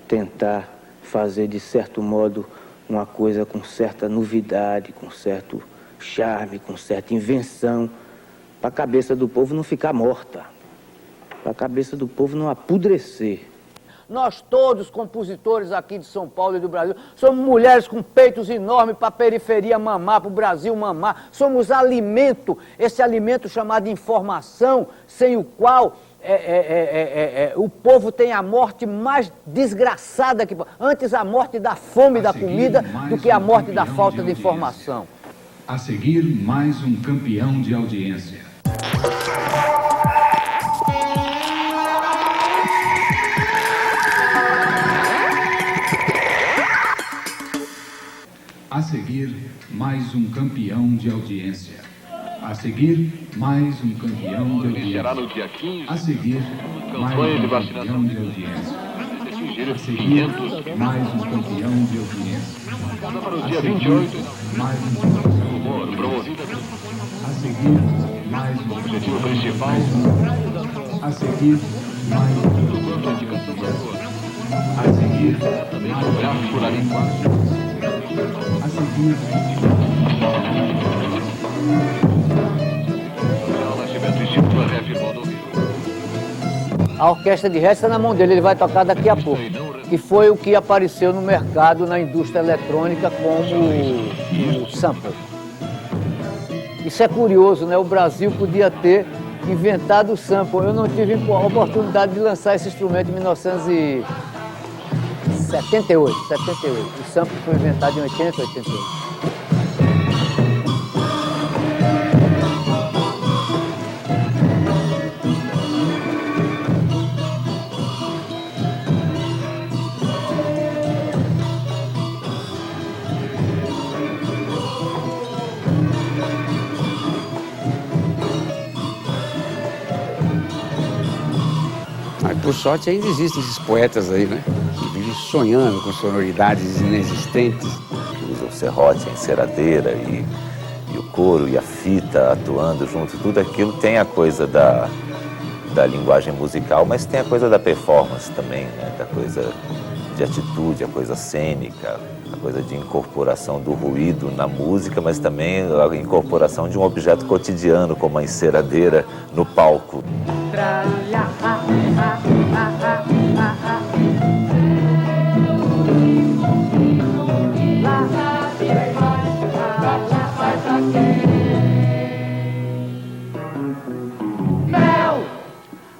tentar fazer, de certo modo, uma coisa com certa novidade, com certo charme, com certa invenção, para a cabeça do povo não ficar morta, para a cabeça do povo não apodrecer. Nós todos, compositores aqui de São Paulo e do Brasil, somos mulheres com peitos enormes para a periferia mamar, para o Brasil mamar. Somos alimento, esse alimento chamado informação, sem o qual o povo tem a morte mais desgraçada que pode. Antes a morte da fome da comida do que a morte da falta de informação. A seguir, mais um campeão de audiência. A seguir, mais um campeão de audiência. A seguir, mais um campeão de audiência. Será no dia 15. A seguir, mais um campeão de audiência. A seguir, mais um campeão de audiência. Para o dia 28, mais um campeão. Promovida. A seguir, mais um Objetivo principal. A seguir, mais um A seguir, mais um Gráfico por ali. A seguir, A orquestra de Ré está na mão dele, ele vai tocar daqui a pouco. Que foi o que apareceu no mercado, na indústria eletrônica, como o sample. Isso é curioso, né? O Brasil podia ter inventado o sample. Eu não tive a oportunidade de lançar esse instrumento em 1978. O sample foi inventado em 80, 88. Por sorte, ainda existem esses poetas aí, né? Que vivem sonhando com sonoridades inexistentes. Usa o serrote, a enceradeira e o couro e a fita atuando junto. Tudo aquilo tem a coisa da linguagem musical, mas tem a coisa da performance também, né? Da coisa de atitude, a coisa cênica, a coisa de incorporação do ruído na música, mas também a incorporação de um objeto cotidiano, como a enceradeira, no palco.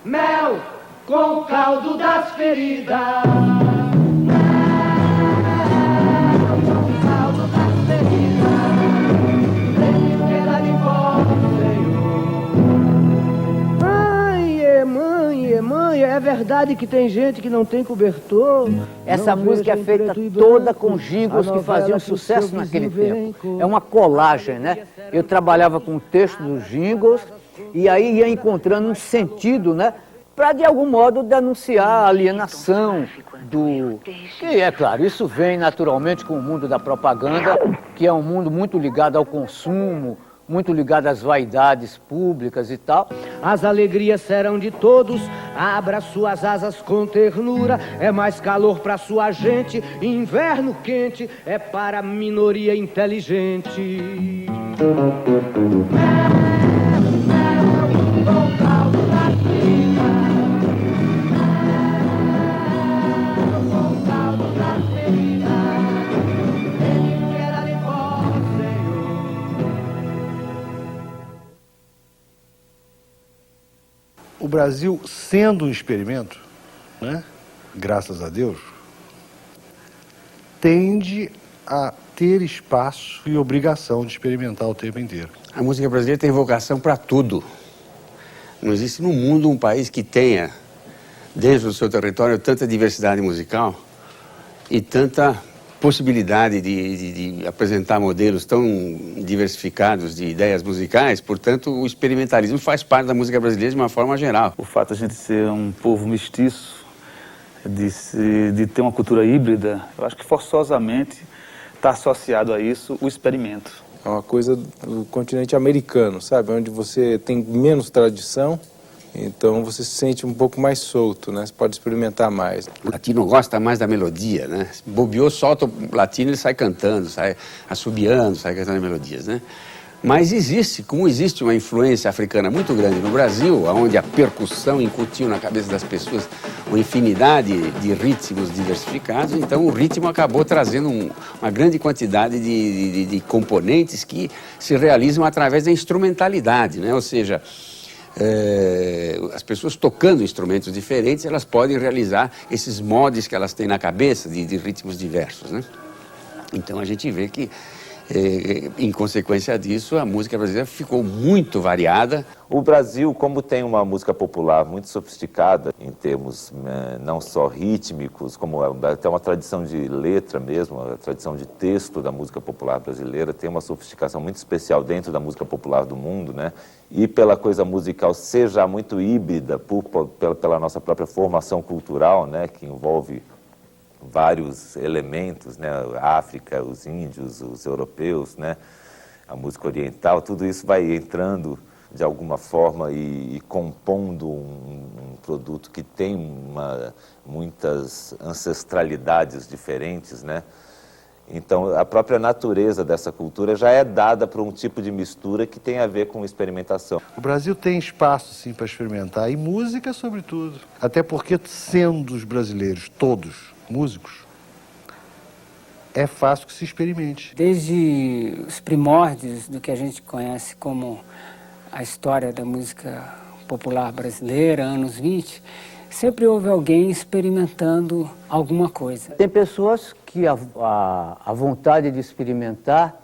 Mel com o caldo das feridas. Mãe, é verdade que tem gente que não tem cobertor? Essa música é feita toda com jingles que faziam sucesso naquele tempo. É uma colagem, né? Eu trabalhava com o texto dos jingles e aí ia encontrando um sentido, né? Para, de algum modo, denunciar a alienação do... Que, é claro, isso vem naturalmente com o mundo da propaganda, que é um mundo muito ligado ao consumo, muito ligado às vaidades públicas e tal. As alegrias serão de todos, abra suas asas com ternura. É mais calor para sua gente, inverno quente é para a minoria inteligente. O Brasil, sendo um experimento, né, graças a Deus, tende a ter espaço e obrigação de experimentar o tempo inteiro. A música brasileira tem vocação para tudo. Não existe no mundo um país que tenha, dentro do seu território, tanta diversidade musical e tanta possibilidade de apresentar modelos tão diversificados de ideias musicais. Portanto, o experimentalismo faz parte da música brasileira de uma forma geral. O fato de a gente ser um povo mestiço, de ter uma cultura híbrida, eu acho que forçosamente está associado a isso o experimento. É uma coisa do continente americano, sabe? Onde você tem menos tradição, Então você se sente um pouco mais solto, né? Você pode experimentar mais. O latino gosta mais da melodia, né? Bobeou, solta o latino, ele sai cantando, sai assobiando, sai cantando melodias, né? Mas existe, como existe uma influência africana muito grande no Brasil, onde a percussão incutiu na cabeça das pessoas uma infinidade de ritmos diversificados, então o ritmo acabou trazendo uma grande quantidade de componentes que se realizam através da instrumentalidade, né? Ou seja, as pessoas tocando instrumentos diferentes, elas podem realizar esses mods que elas têm na cabeça de ritmos diversos, né? Então a gente vê que, em consequência disso, a música brasileira ficou muito variada. O Brasil, como tem uma música popular muito sofisticada, em termos não só rítmicos, como até uma tradição de letra mesmo, a tradição de texto da música popular brasileira, tem uma sofisticação muito especial dentro da música popular do mundo, né? E pela coisa musical ser já muito híbrida, pela nossa própria formação cultural, né? Que envolve vários elementos, né? A África, os índios, os europeus, né? A música oriental, tudo isso vai entrando de alguma forma e compondo um produto que tem muitas ancestralidades diferentes, né? Então, a própria natureza dessa cultura já é dada por um tipo de mistura que tem a ver com experimentação. O Brasil tem espaço, sim, para experimentar, e música, sobretudo. Até porque, sendo os brasileiros todos músicos, é fácil que se experimente. Desde os primórdios do que a gente conhece como a história da música popular brasileira, anos 20, sempre houve alguém experimentando alguma coisa. Tem pessoas que a vontade de experimentar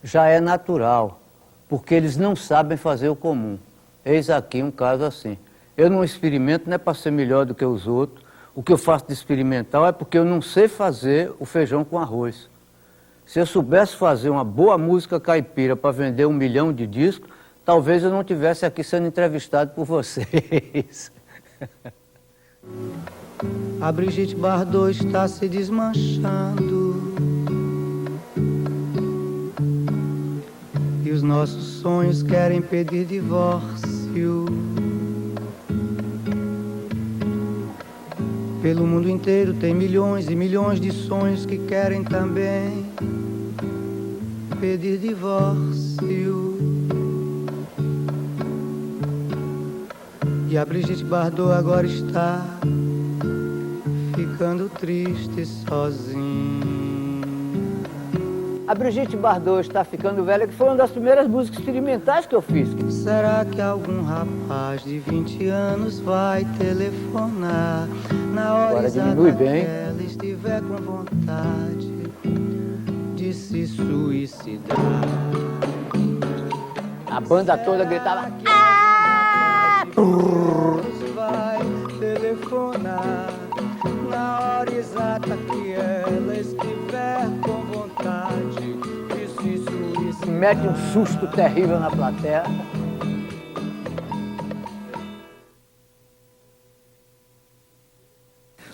já é natural, porque eles não sabem fazer o comum. Eis aqui um caso assim. Eu não experimento, não é para ser melhor do que os outros. O que eu faço de experimental é porque eu não sei fazer o feijão com arroz. Se eu soubesse fazer uma boa música caipira para vender 1 milhão de discos, talvez eu não estivesse aqui sendo entrevistado por vocês. A Brigitte Bardot está se desmanchando e os nossos sonhos querem pedir divórcio. Pelo mundo inteiro tem milhões e milhões de sonhos que querem também pedir divórcio. E a Brigitte Bardot agora está ficando triste sozinha. A Brigitte Bardot está ficando velha, que foi uma das primeiras músicas experimentais que eu fiz. Será que algum rapaz de 20 anos vai telefonar na hora exata que ela estiver com vontade de se suicidar? A banda toda gritava... Vai telefonar na hora exata que ela estiver com vontade de se suicidar. Mete um susto terrível na plateia.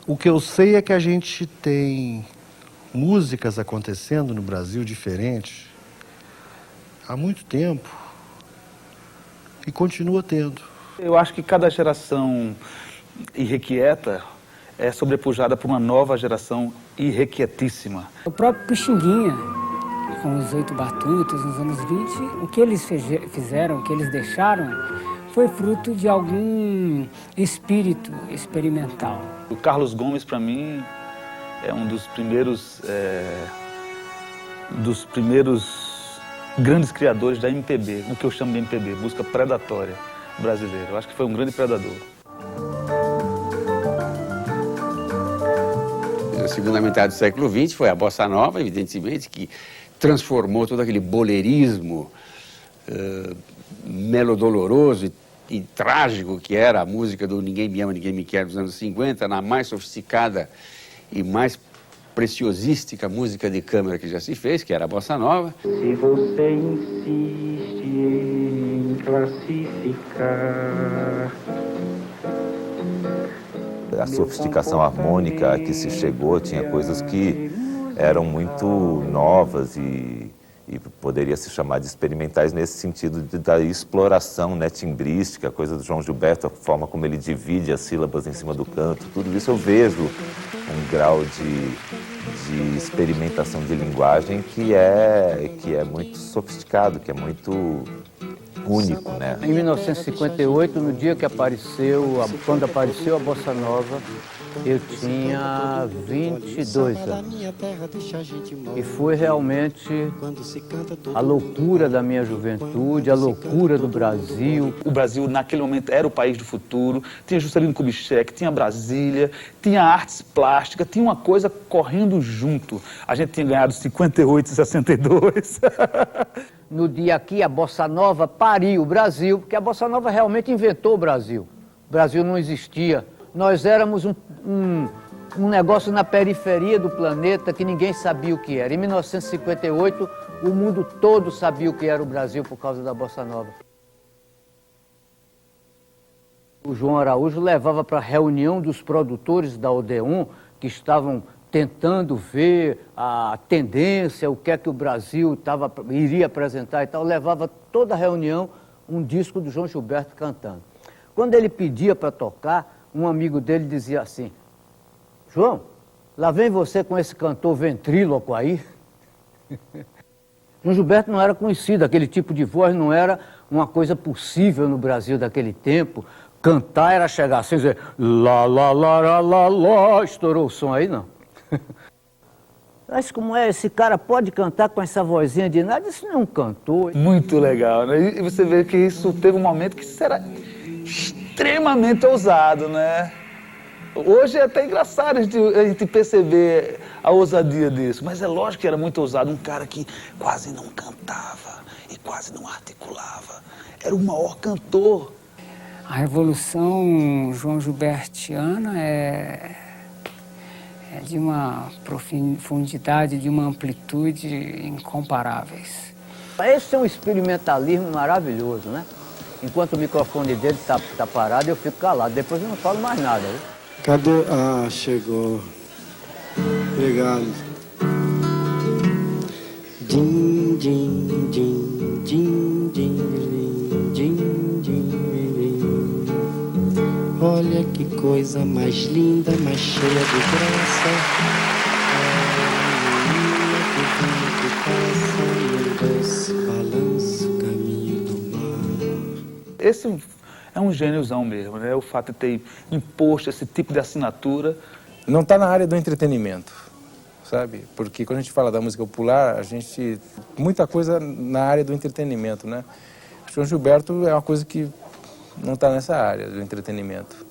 O que eu sei é que a gente tem músicas acontecendo no Brasil diferentes há muito tempo e continua tendo. Eu acho que cada geração irrequieta é sobrepujada por uma nova geração irrequietíssima. O próprio Pixinguinha, com os 8 Batutas nos anos 20, o que eles fizeram, o que eles deixaram, foi fruto de algum espírito experimental. O Carlos Gomes, para mim, é um dos primeiros grandes criadores da MPB, o que eu chamo de MPB, música predatória brasileira. Eu acho que foi um grande predador. Na segunda metade do século XX foi a Bossa Nova, evidentemente, que transformou todo aquele bolerismo melodoloroso e trágico que era a música do Ninguém Me Ama, Ninguém Me Quer dos anos 50, na mais sofisticada e mais preciosística música de câmara que já se fez, que era a Bossa Nova. Se você insiste em classificar... A sofisticação harmônica a que se chegou tinha coisas que eram muito novas e E poderia se chamar de experimentais nesse sentido da exploração, né, timbrística, a coisa do João Gilberto, a forma como ele divide as sílabas em cima do canto, tudo isso eu vejo um grau de experimentação de linguagem que é muito sofisticado, que é muito único, né? Em 1958, no dia que quando apareceu a Bossa Nova, eu tinha 22 anos. E foi realmente a loucura da minha juventude, a loucura do Brasil. O Brasil, naquele momento, era o país do futuro. Tinha Juscelino Kubitschek, tinha Brasília, tinha artes plásticas, tinha uma coisa correndo junto. A gente tinha ganhado 58 e 62. No dia que a Bossa Nova pariu o Brasil, porque a Bossa Nova realmente inventou o Brasil. O Brasil não existia. Nós éramos um negócio na periferia do planeta que ninguém sabia o que era. Em 1958, o mundo todo sabia o que era o Brasil por causa da Bossa Nova. O João Araújo levava para a reunião dos produtores da Odeon, que estavam tentando ver a tendência, o que é que o Brasil iria apresentar e tal. Levava toda a reunião um disco do João Gilberto cantando. Quando ele pedia para tocar, um amigo dele dizia assim: João, lá vem você com esse cantor ventríloco aí. João Gilberto não era conhecido, aquele tipo de voz não era uma coisa possível no Brasil daquele tempo. Cantar era chegar assim e dizer lá, lá, lá, lá, lá, lá, estourou o som aí, não. Mas como é, esse cara pode cantar com essa vozinha de nada? Isso não é um cantor. Muito legal, né? E você vê que isso teve um momento que isso era extremamente ousado, né? Hoje é até engraçado a gente perceber a ousadia disso, mas é lógico que era muito ousado. Um cara que quase não cantava e quase não articulava. Era o maior cantor. A revolução João Gilbertiana é de uma profundidade, de uma amplitude incomparáveis. Esse é um experimentalismo maravilhoso, né? Enquanto o microfone dele tá parado, eu fico calado. Depois eu não falo mais nada. Viu? Cadê? Ah, chegou. Obrigado. Din, din, din, din, din, din, din. Olha que coisa mais linda, mais cheia de graça. Esse é um gêniozão mesmo, né? O fato de ter imposto esse tipo de assinatura. Não está na área do entretenimento, sabe? Porque quando a gente fala da música popular, muita coisa na área do entretenimento, né? O João Gilberto é uma coisa que não está nessa área do entretenimento,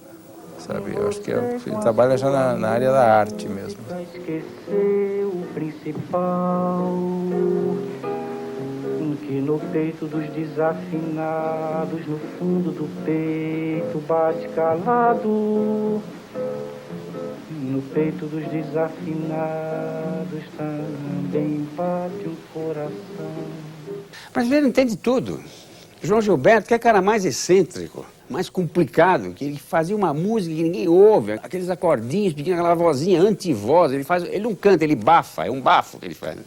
sabe? Eu acho que ele trabalha já na área da arte mesmo. Esqueceu o principal, que no peito dos desafinados, no fundo do peito bate calado. No peito dos desafinados também bate um coração. O brasileiro entende tudo. João Gilberto, que é cara mais excêntrico, mais complicado, que ele fazia uma música que ninguém ouve, aqueles acordinhos, pedindo aquela vozinha antivoz, ele não canta, ele bafa, é um bafo que ele faz.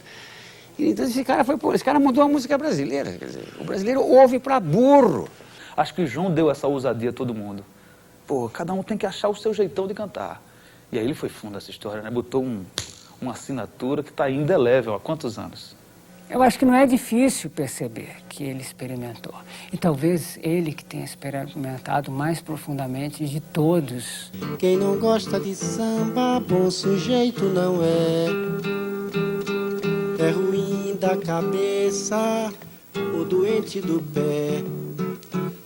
Então esse cara mudou a música brasileira, quer dizer, o brasileiro ouve pra burro. Acho que o João deu essa ousadia a todo mundo. Pô, cada um tem que achar o seu jeitão de cantar. E aí ele foi fundo nessa história, né? Botou uma assinatura que está indelével há quantos anos? Eu acho que não é difícil perceber que ele experimentou. E talvez ele que tenha experimentado mais profundamente de todos. Quem não gosta de samba, bom sujeito não é. É ruim da cabeça, o doente do pé.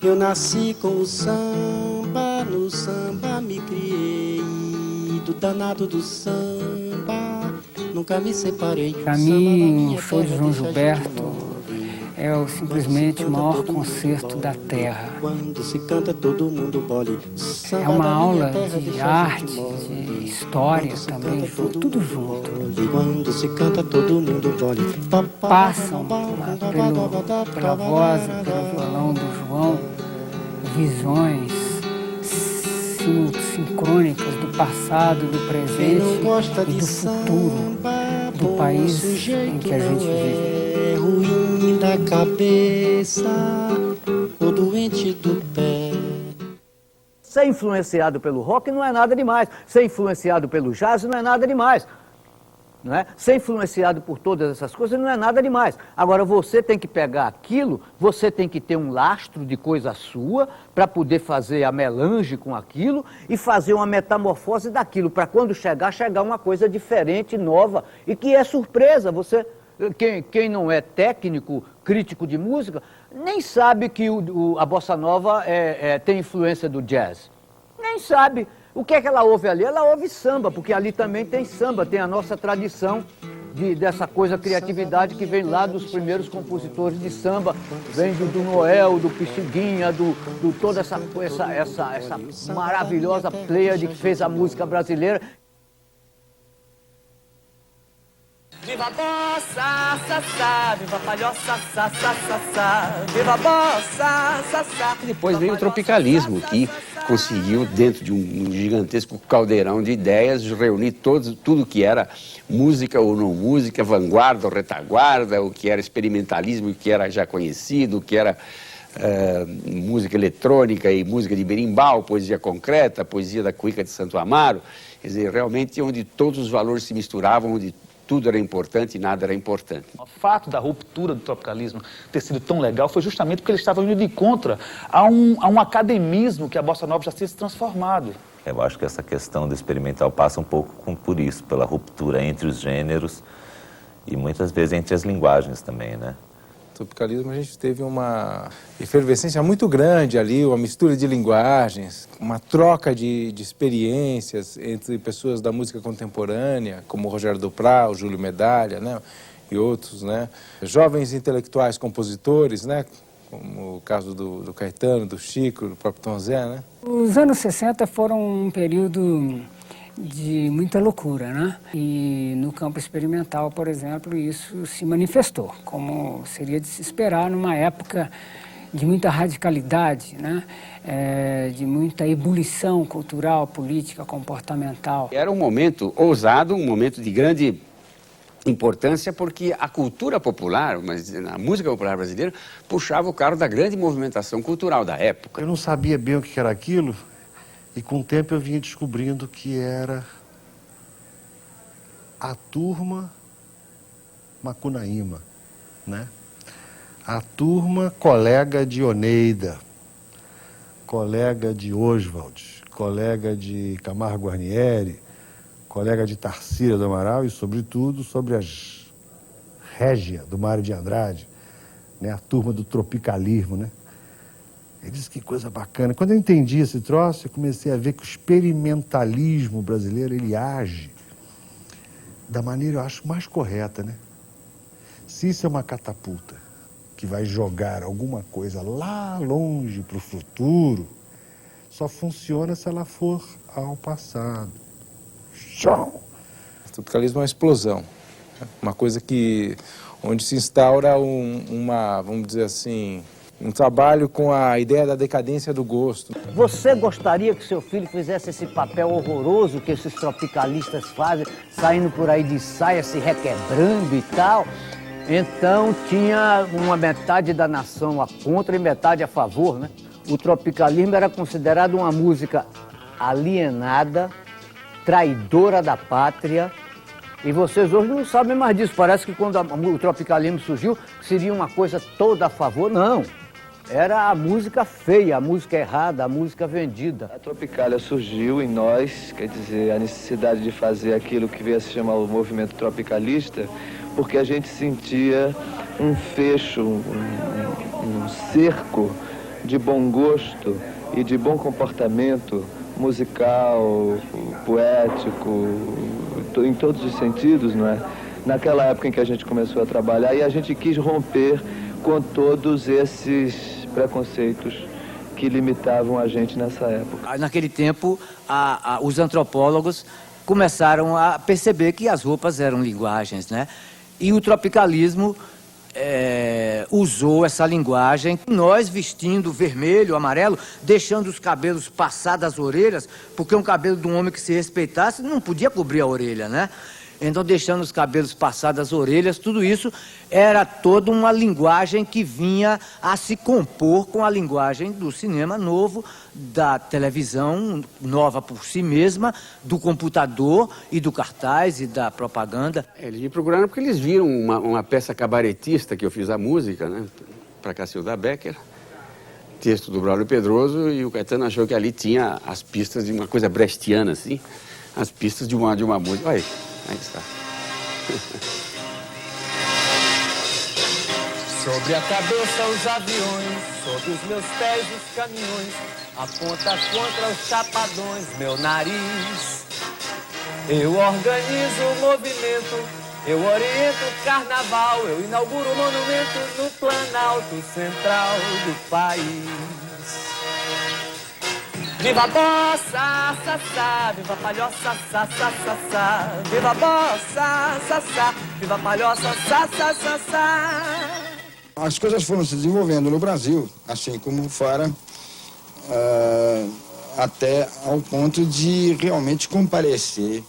Eu nasci com o samba, no samba me criei. Do danado do samba, nunca me separei. Para mim, o show de João Gilberto é simplesmente o maior concerto da Terra. Quando se canta, todo mundo bole. É uma aula de arte, de história também, tudo junto. Quando se canta, todo mundo bole. Passam pela voz, pelo violão do João, visões sincrônicas do passado, do presente e do futuro. do país em que a gente vive. É ruim da cabeça, o doente do pé. Ser influenciado pelo rock não é nada demais. Ser influenciado pelo jazz não é nada demais. Não é? Ser influenciado por todas essas coisas não é nada demais. Agora, você tem que pegar aquilo, você tem que ter um lastro de coisa sua para poder fazer a melange com aquilo e fazer uma metamorfose daquilo, para quando chegar uma coisa diferente, nova e que é surpresa. Você, quem não é técnico, crítico de música, nem sabe que a bossa nova tem influência do jazz. Nem sabe. O que é que ela ouve ali? Ela ouve samba, porque ali também tem samba, tem a nossa tradição dessa coisa, criatividade que vem lá dos primeiros compositores de samba, vem do Noel, do Pixinguinha, do toda essa maravilhosa pleiade que fez a música brasileira. Viva a bossa, sassá, viva a palhoça, sassá, sassá, viva a bossa, sassá. Depois veio o tropicalismo, que conseguiu, dentro de um gigantesco caldeirão de ideias, reunir tudo que era música ou não música, vanguarda ou retaguarda, o que era experimentalismo, o que era já conhecido, o que era música eletrônica e música de berimbau, poesia concreta, poesia da cuíca de Santo Amaro. Quer dizer, realmente onde todos os valores se misturavam, onde tudo era importante e nada era importante. O fato da ruptura do tropicalismo ter sido tão legal foi justamente porque eles estavam indo de contra a um academismo que a bossa nova já tinha se transformado. Eu acho que essa questão do experimental passa um pouco por isso, pela ruptura entre os gêneros e muitas vezes entre as linguagens também, né? No tropicalismo a gente teve uma efervescência muito grande ali, uma mistura de linguagens, uma troca de experiências entre pessoas da música contemporânea, como o Rogério Duprat, o Júlio Medalha, né, e outros, né? Jovens intelectuais compositores, né, como o caso do Caetano, do Chico, do próprio Tom Zé, né? Os anos 60 foram um período de muita loucura, né? E no campo experimental, por exemplo, isso se manifestou, como seria de se esperar numa época de muita radicalidade, né? De muita ebulição cultural, política, comportamental. Era um momento ousado, um momento de grande importância, porque a cultura popular, mas a música popular brasileira, puxava o carro da grande movimentação cultural da época. Eu não sabia bem o que era aquilo, e com o tempo eu vinha descobrindo que era a turma Macunaíma, né? A turma colega de Oneida, colega de Oswald, colega de Camargo Guarnieri, colega de Tarsila do Amaral e, sobretudo, sobre as Régia do Mário de Andrade, né? A turma do tropicalismo, né? Ele disse que coisa bacana. Quando eu entendi esse troço, eu comecei a ver que o experimentalismo brasileiro, ele age da maneira, eu acho, mais correta, né? Se isso é uma catapulta que vai jogar alguma coisa lá longe para o futuro, só funciona se ela for ao passado. Tchau! O tropicalismo é uma explosão, uma coisa onde se instaura vamos dizer assim, um trabalho com a ideia da decadência do gosto. Você gostaria que seu filho fizesse esse papel horroroso que esses tropicalistas fazem, saindo por aí de saia, se requebrando e tal? Então tinha uma metade da nação a contra e metade a favor, né? O tropicalismo era considerado uma música alienada, traidora da pátria. E vocês hoje não sabem mais disso. Parece que quando o tropicalismo surgiu, seria uma coisa toda a favor. Não. Era a música feia, a música errada, a música vendida. A Tropicália surgiu em nós, quer dizer, a necessidade de fazer aquilo que veio a se chamar o movimento tropicalista, porque a gente sentia um fecho, um cerco de bom gosto e de bom comportamento musical, poético, em todos os sentidos, não é? Naquela época em que a gente começou a trabalhar, e a gente quis romper com todos esses preconceitos que limitavam a gente nessa época. Naquele tempo, os antropólogos começaram a perceber que as roupas eram linguagens, né? E o tropicalismo usou essa linguagem, nós vestindo vermelho, amarelo, deixando os cabelos passar das orelhas, porque um cabelo de um homem que se respeitasse não podia cobrir a orelha, né? então deixando os cabelos passar das orelhas, tudo isso era toda uma linguagem que vinha a se compor com a linguagem do cinema novo, da televisão nova por si mesma, do computador e do cartaz e da propaganda. Eles me procuraram porque eles viram uma peça cabaretista que eu fiz a música, né, para Cacilda Becker, texto do Braulio Pedroso, e o Caetano achou que ali tinha as pistas de uma coisa brechtiana, assim, as pistas de uma música. Olha aí está. Sobre a cabeça os aviões, sobre os meus pés os caminhões, aponta contra os chapadões meu nariz. Eu organizo o movimento, eu oriento o carnaval, eu inauguro o monumento no Planalto Central do país. Viva a bossa, sassá, viva a palhoça, sassá, sassá, viva a bossa, sassá, viva a palhoça, sassá, sassá. As coisas foram se desenvolvendo no Brasil, assim como fora, até ao ponto de realmente comparecer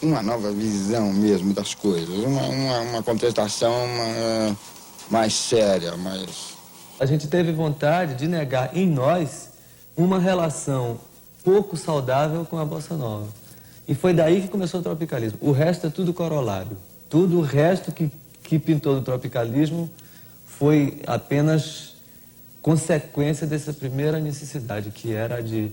uma nova visão mesmo das coisas, uma contestação mais séria, mais... A gente teve vontade de negar em nós uma relação pouco saudável com a bossa nova. E foi daí que começou o tropicalismo. O resto é tudo corolário. Tudo o resto que pintou do tropicalismo foi apenas consequência dessa primeira necessidade, que era de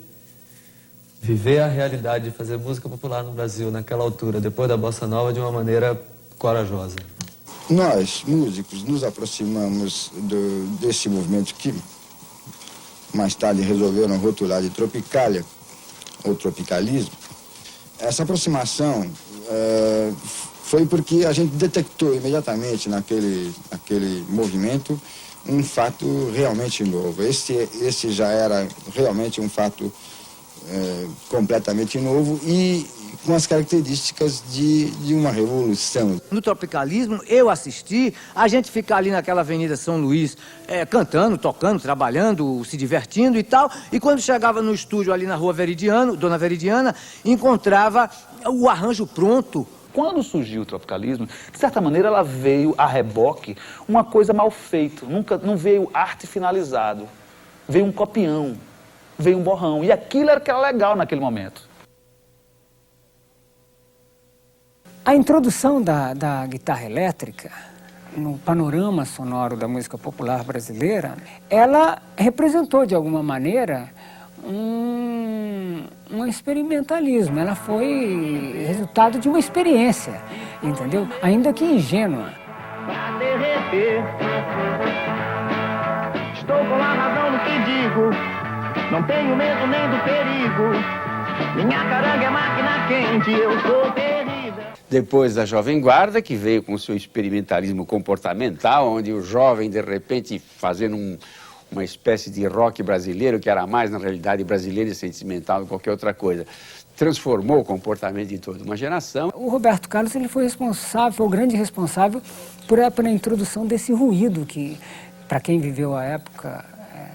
viver a realidade de fazer música popular no Brasil naquela altura, depois da bossa nova, de uma maneira corajosa. Nós, músicos, nos aproximamos desse movimento que mais tarde resolveram rotular de tropicália, ou tropicalismo. Essa aproximação foi porque a gente detectou imediatamente naquele movimento um fato realmente novo. Esse já era realmente um fato completamente novo e com as características de uma revolução. No tropicalismo, eu assisti a gente ficar ali naquela Avenida São Luís, cantando, tocando, trabalhando, se divertindo e tal, e quando chegava no estúdio ali na Rua Veridiano, Dona Veridiana, encontrava o arranjo pronto. Quando surgiu o tropicalismo, de certa maneira ela veio a reboque uma coisa mal feita, não veio arte finalizado, veio um copião, veio um borrão, e aquilo era que era legal naquele momento. A introdução da guitarra elétrica no panorama sonoro da música popular brasileira, ela representou de alguma maneira um experimentalismo. Ela foi resultado de uma experiência, entendeu? Ainda que ingênua. Pra derreter, estou com a razão no que digo, não tenho medo nem do perigo, minha caranga é máquina quente, eu sou terrível. Depois da Jovem Guarda, que veio com o seu experimentalismo comportamental, onde o jovem, de repente, fazendo uma espécie de rock brasileiro, que era mais, na realidade, brasileiro e sentimental do que qualquer outra coisa, transformou o comportamento de toda uma geração. O Roberto Carlos ele foi o grande responsável por a introdução desse ruído que, para quem viveu a época,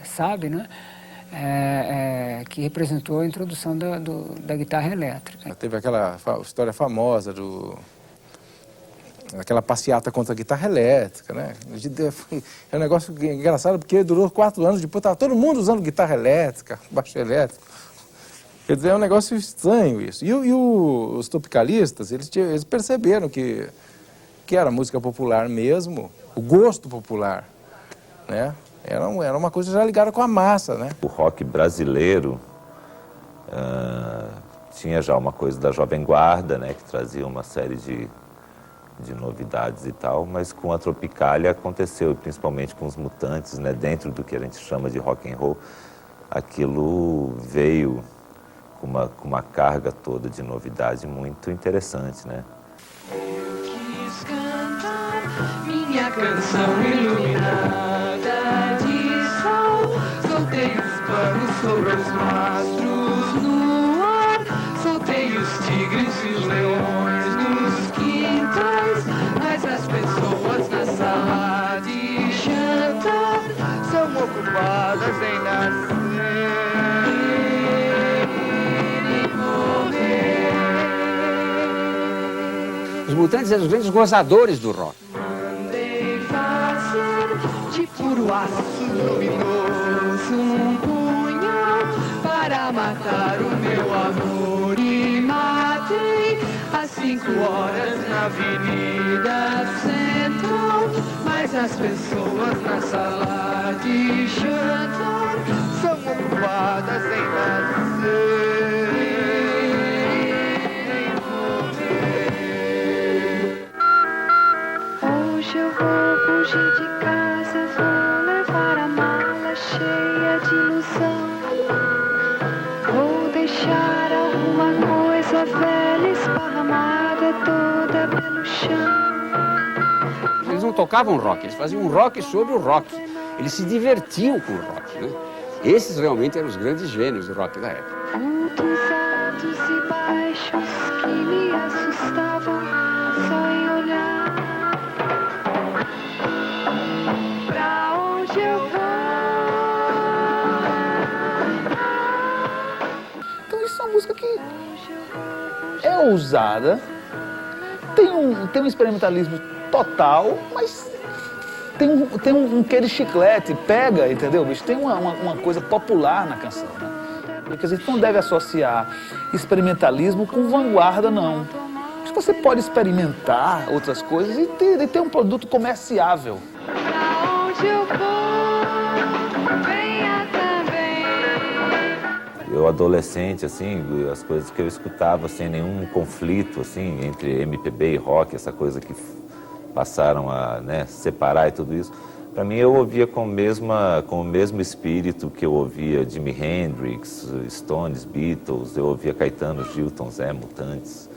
sabe, né? Que representou a introdução da guitarra elétrica. Teve aquela história famosa aquela passeata contra a guitarra elétrica, né? É um negócio engraçado porque durou 4 anos, depois estava todo mundo usando guitarra elétrica, baixo elétrico. Quer dizer, é um negócio estranho isso. E os tropicalistas, eles perceberam que era música popular mesmo, o gosto popular, né? Era uma coisa já ligada com a massa, né? O rock brasileiro tinha já uma coisa da Jovem Guarda, né? Que trazia uma série de novidades e tal, mas com a Tropicália aconteceu, principalmente com os Mutantes, né? Dentro do que a gente chama de rock and roll, aquilo veio com uma carga toda de novidade muito interessante, né? Quis cantar minha canção iluminada de sol, soltei os panos sobre os mastros no ar, soltei os tigres e os leões nos quintais, mas as pessoas na sala de jantar são ocupadas em nascer e morrer. Os Mutantes eram os grandes gozadores do rock. Mandei fazer de puro aço luminoso num punhal para matar o meu amor e matei às 5 horas na Avenida Central, mas as pessoas na sala de jantar são ocupadas em nascer. Hoje eu vou fugir de casa, vou levar a mala cheia de ilusão. Vou deixar alguma coisa velha esparramada toda pelo chão. Eles não tocavam rock, eles faziam um rock sobre o rock. Eles se divertiam com o rock, né? Esses realmente eram os grandes gênios do rock da época. Vultos altos e baixos que me assustavam só em olhar. Pra onde eu vou? Então isso é uma música que é ousada, tem um experimentalismo total, mas tem um quê de chiclete, pega, entendeu, bicho? Tem uma coisa popular na canção, né? Porque a gente não deve associar experimentalismo com vanguarda, não. Acho que você pode experimentar outras coisas e ter um produto comerciável. Pra onde eu vou? Venha também. Eu adolescente, assim, as coisas que eu escutava sem nenhum conflito, assim, entre MPB e rock, essa coisa que passaram a, né, separar e tudo isso. Para mim, eu ouvia com o mesmo espírito que eu ouvia Jimi Hendrix, Stones, Beatles, eu ouvia Caetano, Gilton, Zé, Mutantes.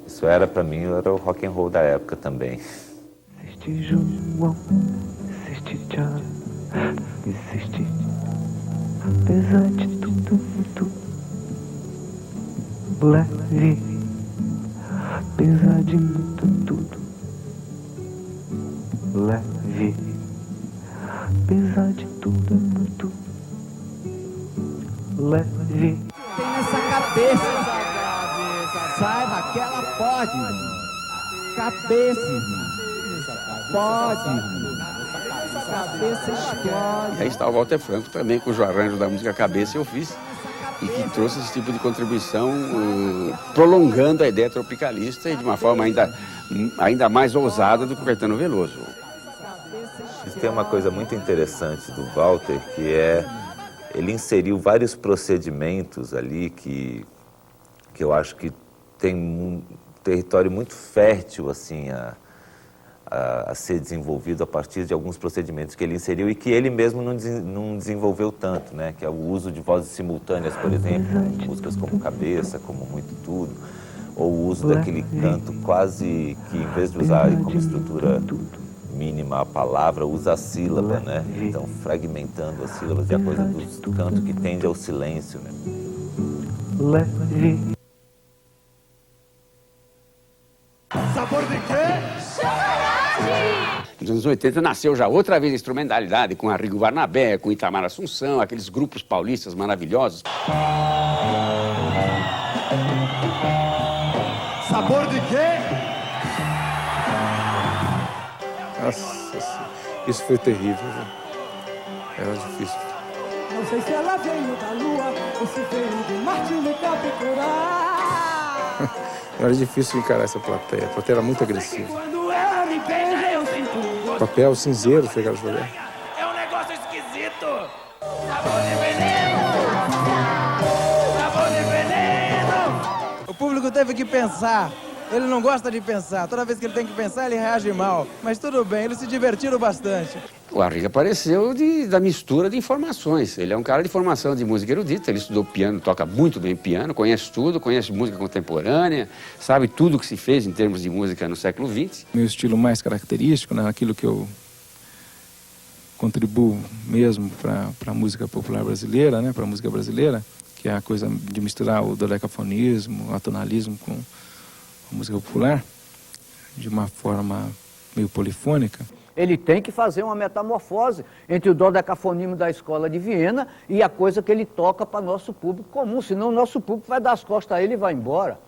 Isso era, para mim, era o rock and roll da época também. Existe João, existe Tchau, existe, apesar de tudo muito leve, apesar de muito tudo leve, apesar de tudo muito leve. Tem nessa cabeça, saiba que ela pode, cabeça, pode, cabeça explode. E aí está o Walter Franco também, cujo arranjo da música Cabeça eu fiz, e que trouxe esse tipo de contribuição, prolongando a ideia tropicalista e de uma forma ainda mais ousada do que o Caetano Veloso. Tem uma coisa muito interessante do Walter, que é, ele inseriu vários procedimentos ali que eu acho que tem um território muito fértil, assim, a ser desenvolvido a partir de alguns procedimentos que ele inseriu e que ele mesmo não desenvolveu tanto, né? Que é o uso de vozes simultâneas, por exemplo, em músicas como Cabeça, como Muito Tudo, ou o uso daquele canto quase que, em vez de usar como estrutura mínima a palavra, usa a sílaba, né? Então, fragmentando as sílabas, e a coisa do canto que tende ao silêncio, né? Leve. Sabor de quê? Nos anos 80 nasceu já outra vez a instrumentalidade, com Arrigo Barnabé, com Itamar Assunção, aqueles grupos paulistas maravilhosos. Sabor de quê? Nossa, isso foi terrível, viu? Era difícil. Não sei se ela veio da lua ou se veio de Marte me capturar. Era difícil encarar essa plateia. A plateia era muito agressiva. Quando ela me beija, eu sinto Papel cinzeiro chegaram a jogar. É um negócio esquisito. Sabor de veneno. Sabor de veneno. O público teve que pensar. Ele não gosta de pensar. Toda vez que ele tem que pensar, ele reage mal. Mas tudo bem, eles se divertiram bastante. O Arrigo apareceu da mistura de informações. Ele é um cara de formação de música erudita, ele estudou piano, toca muito bem piano, conhece tudo, conhece música contemporânea, sabe tudo que se fez em termos de música no século XX. Meu estilo mais característico, né, aquilo que eu contribuo mesmo para a música popular brasileira, né, para a música brasileira, que é a coisa de misturar o dodecafonismo, o atonalismo com a música popular, de uma forma meio polifônica. Ele tem que fazer uma metamorfose entre o dodecafonismo da escola de Viena e a coisa que ele toca para nosso público comum, senão o nosso público vai dar as costas a ele e vai embora.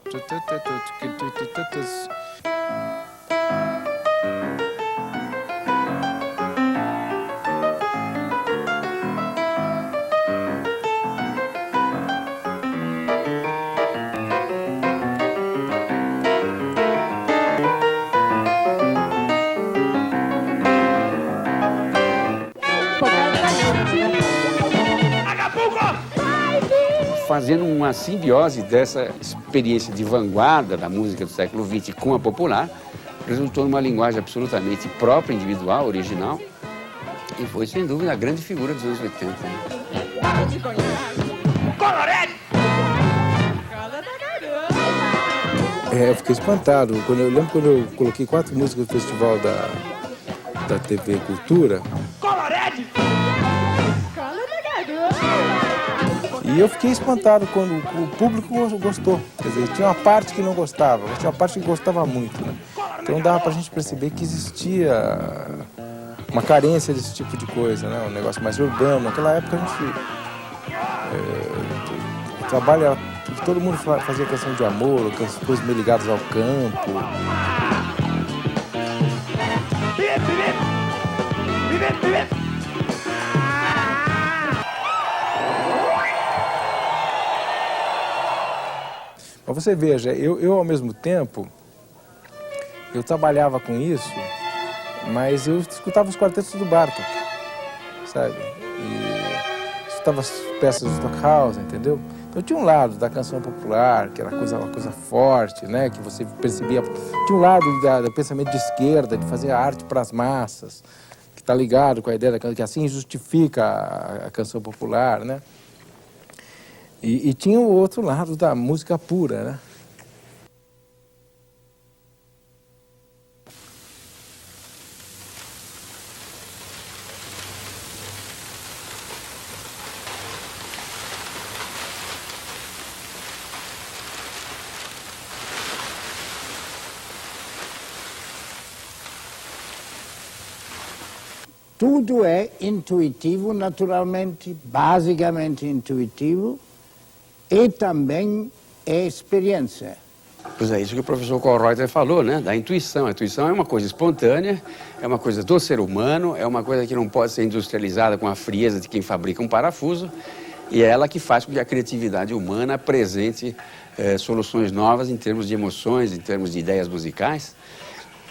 fazendo uma simbiose dessa experiência de vanguarda da música do século XX com a popular, resultou numa linguagem absolutamente própria, individual, original, e foi, sem dúvida, a grande figura dos anos 80. Eu fiquei espantado. Eu lembro quando eu coloquei 4 músicas do festival da TV Cultura. E eu fiquei espantado quando o público gostou. Quer dizer, tinha uma parte que não gostava, mas tinha uma parte que gostava muito, né? Então dava pra gente perceber que existia uma carência desse tipo de coisa, né? Um negócio mais urbano. Naquela época a gente... o trabalho era... Todo mundo fazia canção de amor, coisas meio ligadas ao campo. Mas você veja, eu ao mesmo tempo, eu trabalhava com isso, mas eu escutava os quartetos do Bartók, sabe? E escutava as peças do Stockhausen, entendeu? Então tinha um lado da canção popular, que era uma coisa forte, né? Que você percebia. Tinha um lado do pensamento de esquerda, de fazer arte para as massas, que está ligado com a ideia que assim justifica a canção popular, né? E tinha o outro lado da música pura, né? Tudo é intuitivo, naturalmente, basicamente intuitivo, e também é experiência. Pois é, isso que o professor Kallreuter falou, né? Da intuição. A intuição é uma coisa espontânea, é uma coisa do ser humano, é uma coisa que não pode ser industrializada com a frieza de quem fabrica um parafuso, e é ela que faz com que a criatividade humana apresente soluções novas em termos de emoções, em termos de ideias musicais.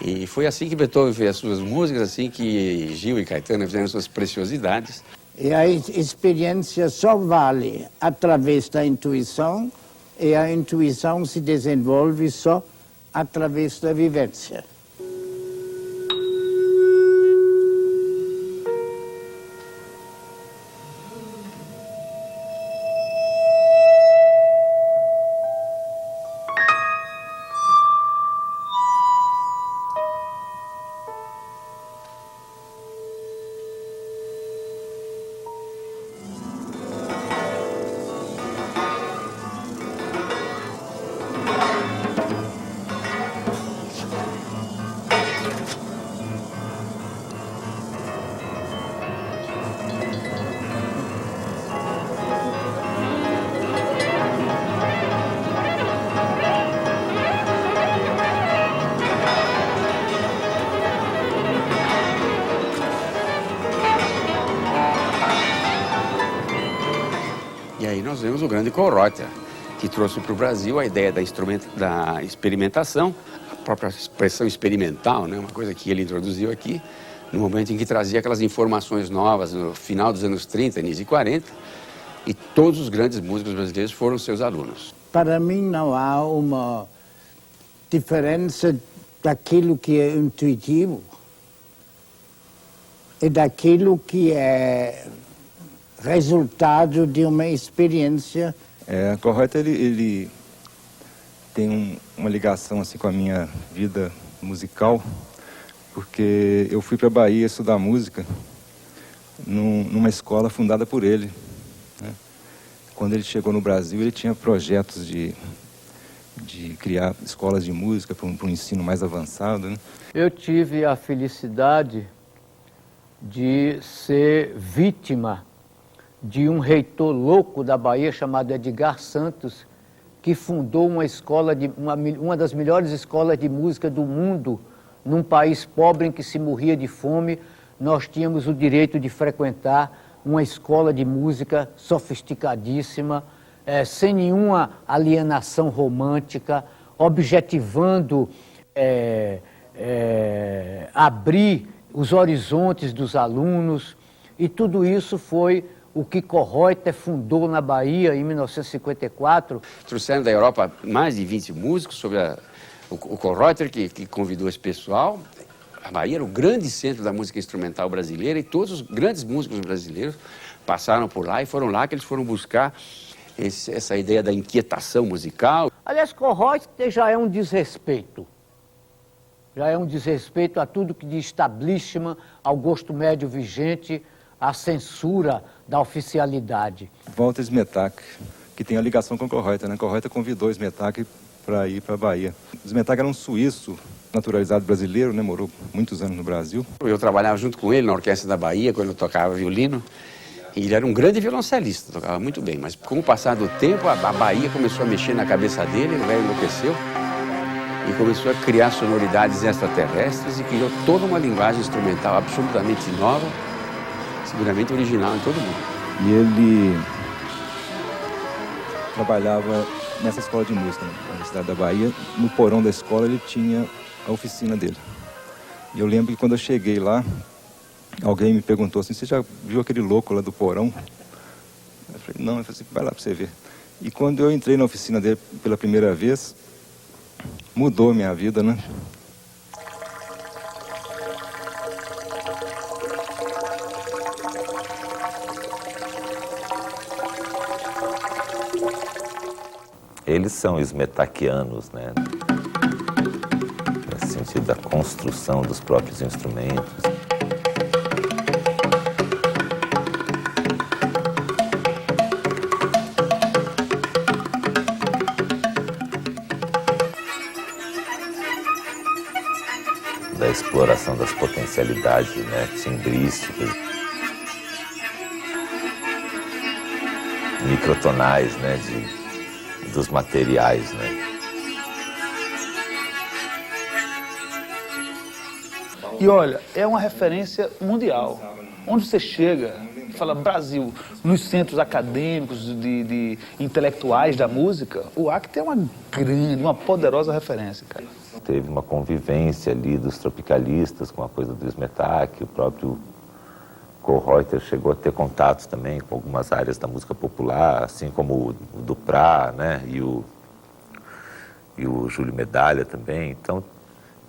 E foi assim que Beethoven fez as suas músicas, assim que Gil e Caetano fizeram suas preciosidades. E a experiência só vale através da intuição, e a intuição se desenvolve só através da vivência. E aí nós vemos o grande Kallreuter, que trouxe para o Brasil a ideia da experimentação, a própria expressão experimental, né? Uma coisa que ele introduziu aqui, no momento em que trazia aquelas informações novas, no final dos anos 30, início de 40, e todos os grandes músicos brasileiros foram seus alunos. Para mim não há uma diferença daquilo que é intuitivo e daquilo que é resultado de uma experiência. Kallreuter, ele tem uma ligação assim com a minha vida musical, porque eu fui para a Bahia estudar música numa escola fundada por ele, né? Quando ele chegou no Brasil, ele tinha projetos de criar escolas de música para um ensino mais avançado, né? Eu tive a felicidade de ser vítima de um reitor louco da Bahia chamado Edgar Santos, que fundou uma das melhores escolas de música do mundo, num país pobre em que se morria de fome. Nós tínhamos o direito de frequentar uma escola de música sofisticadíssima, sem nenhuma alienação romântica, objetivando abrir os horizontes dos alunos, e tudo isso foi o Kiko Reuter fundou na Bahia em 1954. Trouxeram da Europa mais de 20 músicos sobre o Kiko Reuter, que convidou esse pessoal. A Bahia era o grande centro da música instrumental brasileira e todos os grandes músicos brasileiros passaram por lá e foram lá que eles foram buscar essa ideia da inquietação musical. Aliás, Kiko Reuter já é um desrespeito. Já é um desrespeito a tudo que de establishment, ao gosto médio vigente, à censura da oficialidade. Walter Smetak, que tem a ligação com o Kiko Reuter, né? Kiko Reuter convidou o Smetak para ir para a Bahia. O Smetak era um suíço naturalizado brasileiro, né? Morou muitos anos no Brasil. Eu trabalhava junto com ele na Orquestra da Bahia, quando eu tocava violino. E ele era um grande violoncelista, tocava muito bem. Mas com o passar do tempo, a Bahia começou a mexer na cabeça dele, o velho enlouqueceu. E começou a criar sonoridades extraterrestres e criou toda uma linguagem instrumental absolutamente nova, seguramente original em todo mundo. E ele trabalhava nessa escola de música, na Universidade da Bahia. No porão da escola ele tinha a oficina dele. E eu lembro que quando eu cheguei lá, alguém me perguntou assim, você já viu aquele louco lá do porão? Eu falei, não. Eu falei assim, vai lá para você ver. E quando eu entrei na oficina dele pela primeira vez, mudou minha vida, né? Eles são smetakianos, né? No sentido da construção dos próprios instrumentos. Da exploração das potencialidades, né, timbrísticas, microtonais, né, dos materiais, né. E olha, é uma referência mundial. Onde você chega, fala Brasil, nos centros acadêmicos, de intelectuais da música, o Acta é uma poderosa referência, cara. Teve uma convivência ali dos tropicalistas com a coisa do Smetak, o próprio Kiko Reuter chegou a ter contatos também com algumas áreas da música popular, assim como o Duprat, né, e o Júlio Medalha também. Então,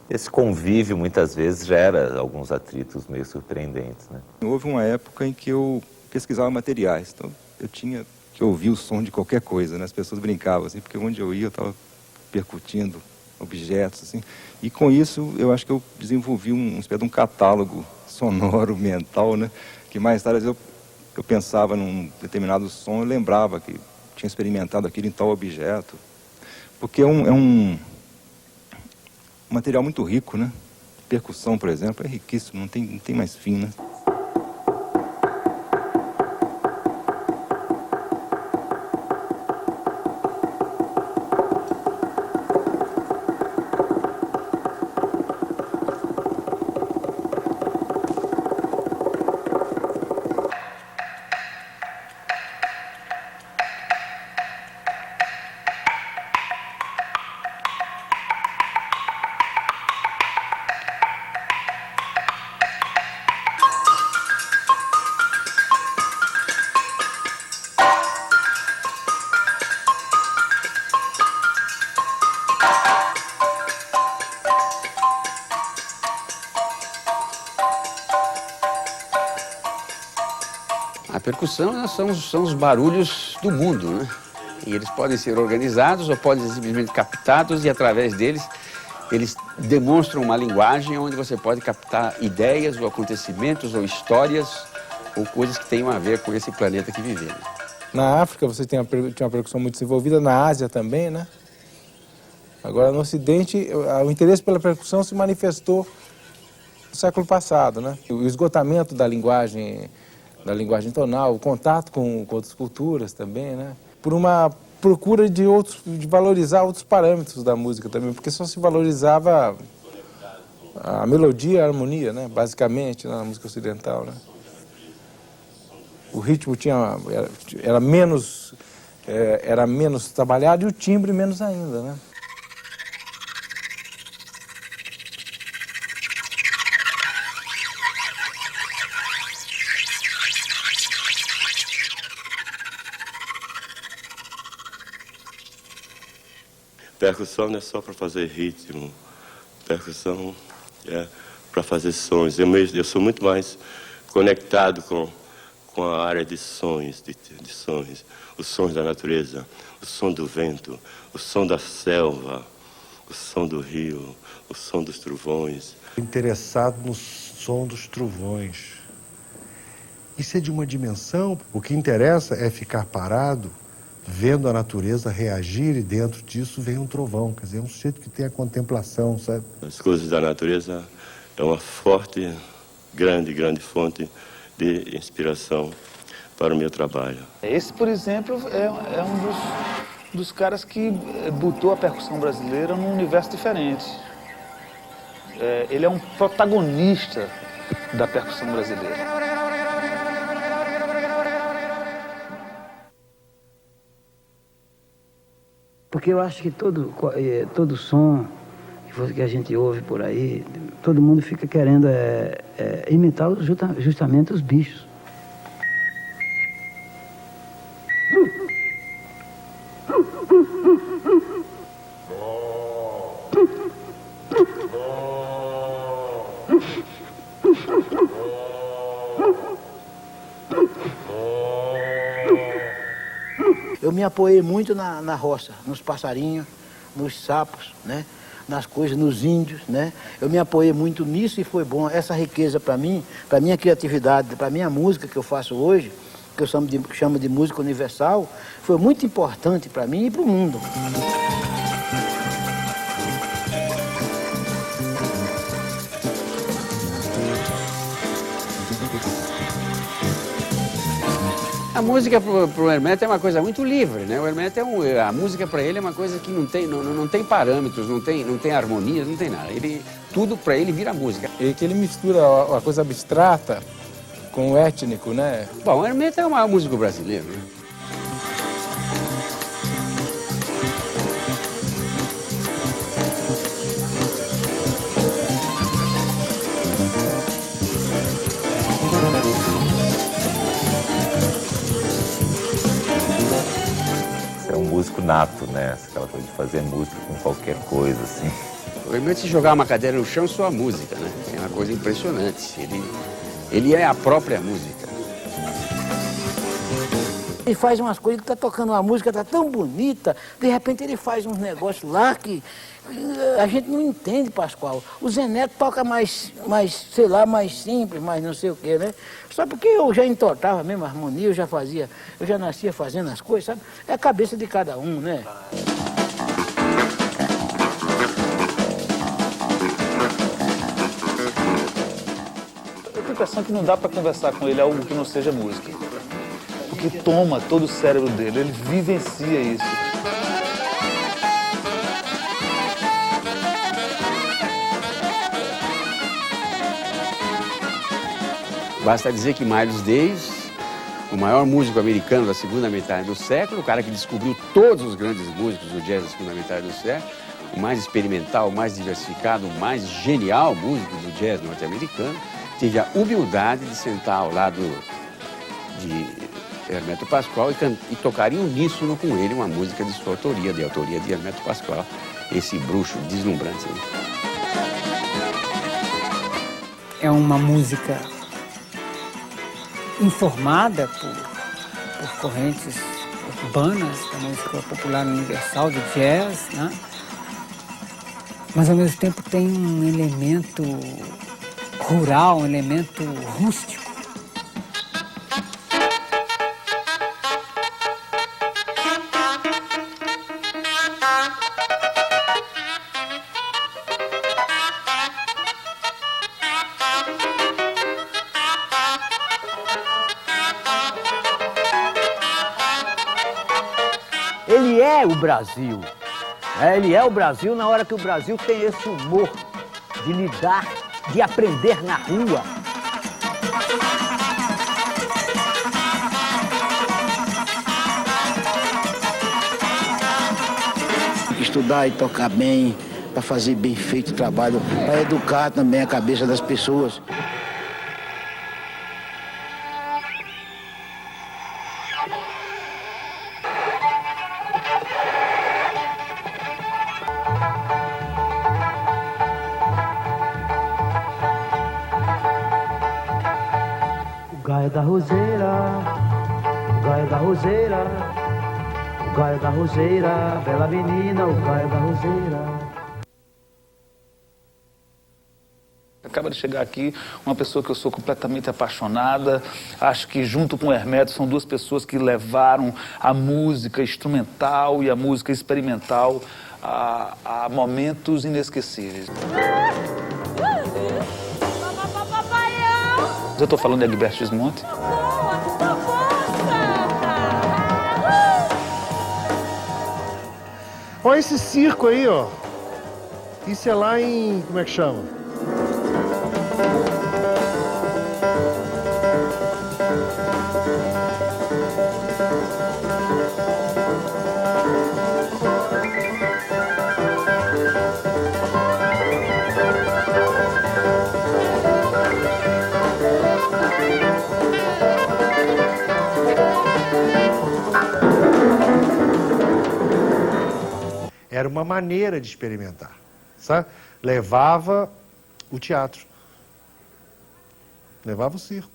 esse convívio muitas vezes gera alguns atritos meio surpreendentes, né. Houve uma época em que eu pesquisava materiais, então eu tinha que ouvir o som de qualquer coisa, né, as pessoas brincavam assim, porque onde eu ia eu estava percutindo objetos, assim. E com isso, eu acho que eu desenvolvi uma espécie de um catálogo sonoro, mental, né? Que mais tarde eu pensava num determinado som, eu lembrava que tinha experimentado aquilo em tal objeto. Porque é um material muito rico, né? Percussão, por exemplo, é riquíssimo, não tem mais fim, né? A percussão são os barulhos do mundo, né? E eles podem ser organizados ou podem ser simplesmente captados e através deles eles demonstram uma linguagem onde você pode captar ideias ou acontecimentos ou histórias ou coisas que tenham a ver com esse planeta que vivemos. Na África você tinha uma percussão muito desenvolvida, na Ásia também, né? Agora no Ocidente o interesse pela percussão se manifestou no século passado, né? O esgotamento da linguagem tonal, o contato com outras culturas também, né? Por uma procura de valorizar outros parâmetros da música também, porque só se valorizava a melodia e a harmonia, né? Basicamente, na música ocidental, né? O ritmo era menos trabalhado e o timbre menos ainda, né? Percussão não é só para fazer ritmo. Percussão é para fazer sons. Eu sou muito mais conectado com a área de sons, de sons. Os sons da natureza, o som do vento, o som da selva, o som do rio, o som dos trovões. Interessado no som dos trovões. Isso é de uma dimensão. O que interessa é ficar parado, vendo a natureza reagir, e dentro disso vem um trovão. Quer dizer, é um sujeito que tem a contemplação, sabe? As coisas da natureza é uma forte, grande fonte de inspiração para o meu trabalho. Esse, por exemplo, é um dos caras que botou a percussão brasileira num universo diferente. Ele é um protagonista da percussão brasileira. Porque eu acho que todo som que a gente ouve por aí, todo mundo fica querendo imitar justamente os bichos. Eu me apoiei muito na roça, nos passarinhos, nos sapos, né? Nas coisas, nos índios, né? Eu me apoiei muito nisso e foi bom. Essa riqueza para mim, para minha criatividade, para minha música que eu faço hoje, que eu chamo de música universal, foi muito importante para mim e para o mundo. A música pro Hermeto é uma coisa muito livre, né? O Hermeto a música para ele é uma coisa que não tem parâmetros, não tem harmonias, não tem nada. Tudo para ele vira música. E que ele mistura a coisa abstrata com o étnico, né? Bom, o Hermeto é o maior músico brasileiro, né? Músico nato, né? Aquela coisa de fazer música com qualquer coisa, assim. O Hermeto, se jogar uma cadeira no chão, só a música, né? É uma coisa impressionante. Ele é a própria música. Ele faz umas coisas que tá tocando uma música, tá tão bonita, de repente ele faz uns negócios lá que a gente não entende, Pascoal. O Zé Neto toca mais, sei lá, mais simples, mais não sei o quê, né? Só porque eu já entortava mesmo a harmonia, eu já nascia fazendo as coisas, sabe? É a cabeça de cada um, né? Eu tenho a impressão que não dá para conversar com ele algo que não seja música. Porque toma todo o cérebro dele, ele vivencia isso. Basta dizer que Miles Davis, o maior músico americano da segunda metade do século, o cara que descobriu todos os grandes músicos do jazz da segunda metade do século, o mais experimental, o mais diversificado, o mais genial músico do jazz norte-americano, teve a humildade de sentar ao lado de Hermeto Pascoal e tocar em uníssono com ele uma música de sua autoria, de autoria de Hermeto Pascoal, esse bruxo deslumbrante. É uma música informada por correntes urbanas da música popular universal, do jazz, né? Mas ao mesmo tempo tem um elemento rural, um elemento rústico. Ele é o Brasil. Ele é o Brasil na hora que o Brasil tem esse humor de lidar, de aprender na rua. Estudar e tocar bem, para fazer bem feito o trabalho, para educar também a cabeça das pessoas. da roseira, o gaio da roseira, o gaio da roseira, bela menina, o gaio da roseira. Acaba de chegar aqui uma pessoa que eu sou completamente apaixonada. Acho que junto com o Hermeto são duas pessoas que levaram a música instrumental e a música experimental a momentos inesquecíveis. Eu estou falando de Egberto Gismonti. Olha esse circo aí, ó. Isso é lá em... como é que chama? Era uma maneira de experimentar, sabe? Levava o teatro, levava o circo.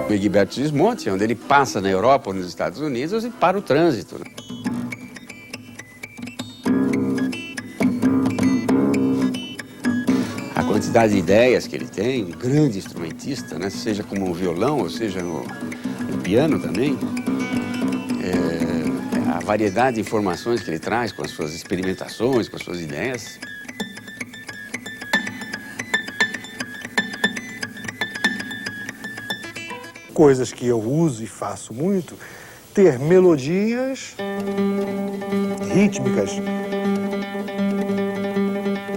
O Egberto Gismonti, onde ele passa na Europa ou nos Estados Unidos e para o trânsito. A quantidade de ideias que ele tem, um grande instrumentista, né? Seja como o violão, ou seja no piano também. A variedade de informações que ele traz com as suas experimentações, com as suas ideias. Coisas que eu uso e faço muito, ter melodias rítmicas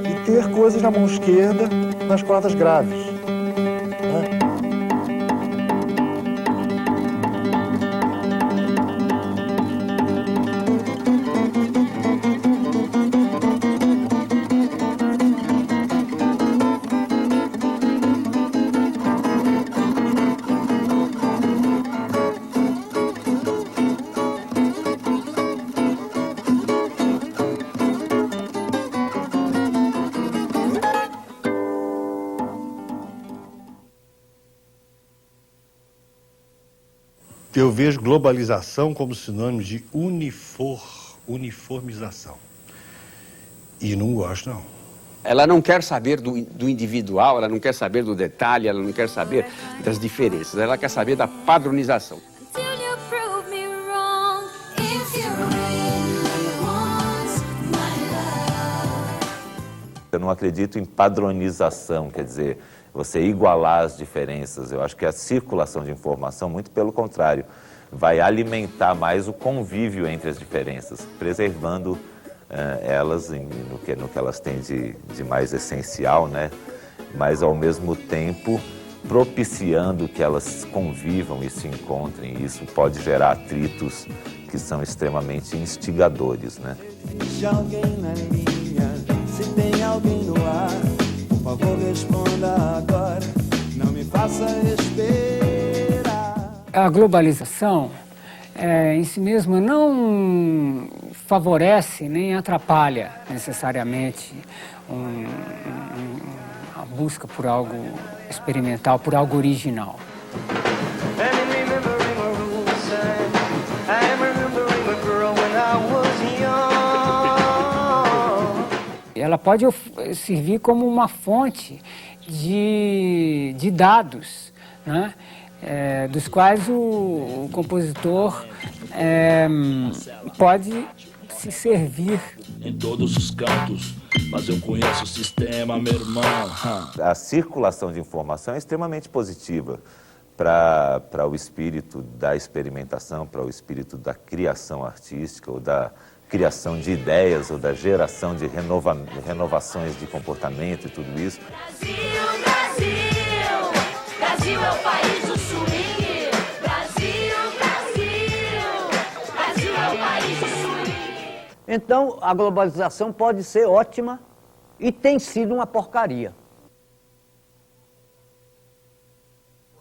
e ter coisas na mão esquerda nas cordas graves. Eu vejo globalização como sinônimo de uniformização. E não gosto, não. Ela não quer saber do individual, ela não quer saber do detalhe, ela não quer saber das diferenças, ela quer saber da padronização. Eu não acredito em padronização, quer dizer, você igualar as diferenças. Eu acho que a circulação de informação, muito pelo contrário, vai alimentar mais o convívio entre as diferenças, preservando elas no que elas têm de mais essencial, né? Mas ao mesmo tempo propiciando que elas convivam e se encontrem. Isso pode gerar atritos que são extremamente instigadores, né? Existe alguém na linha, se tem alguém no ar, por favor responda agora, não me faça esperar. A globalização em si mesma não favorece nem atrapalha necessariamente a busca por algo experimental, por algo original. And remember ela pode servir como uma fonte de dados, né? Dos quais o compositor pode se servir. Em todos os cantos, mas eu conheço o sistema, meu irmão. A circulação de informação é extremamente positiva para o espírito da experimentação, para o espírito da criação artística, ou da criação de ideias, ou da geração de renovações de comportamento e tudo isso. Brasil é o país do swing. Brasil, Brasil, Brasil é o país do swing. Então, a globalização pode ser ótima e tem sido uma porcaria.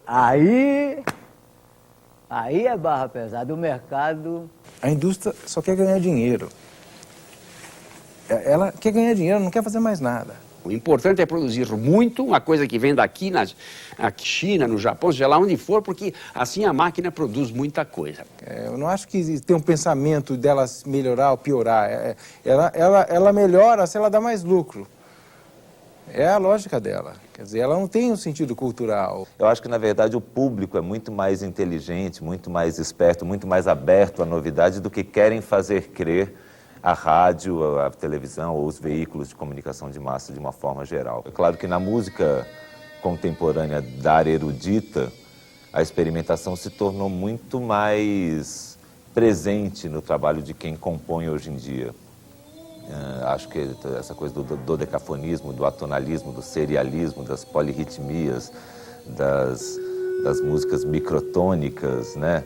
Aí é barra pesada, o mercado... A indústria só quer ganhar dinheiro. Ela quer ganhar dinheiro, não quer fazer mais nada. O importante é produzir muito, uma coisa que vem daqui, na China, no Japão, seja lá onde for, porque assim a máquina produz muita coisa. Eu não acho que tem um pensamento dela melhorar ou piorar. Ela melhora se ela dá mais lucro. É a lógica dela. Quer dizer, ela não tem um sentido cultural. Eu acho que, na verdade, o público é muito mais inteligente, muito mais esperto, muito mais aberto à novidade do que querem fazer crer a rádio, a televisão ou os veículos de comunicação de massa de uma forma geral. É claro que na música contemporânea da área erudita, a experimentação se tornou muito mais presente no trabalho de quem compõe hoje em dia. Acho que essa coisa do dodecafonismo, do atonalismo, do serialismo, das polirritmias, das músicas microtônicas, né?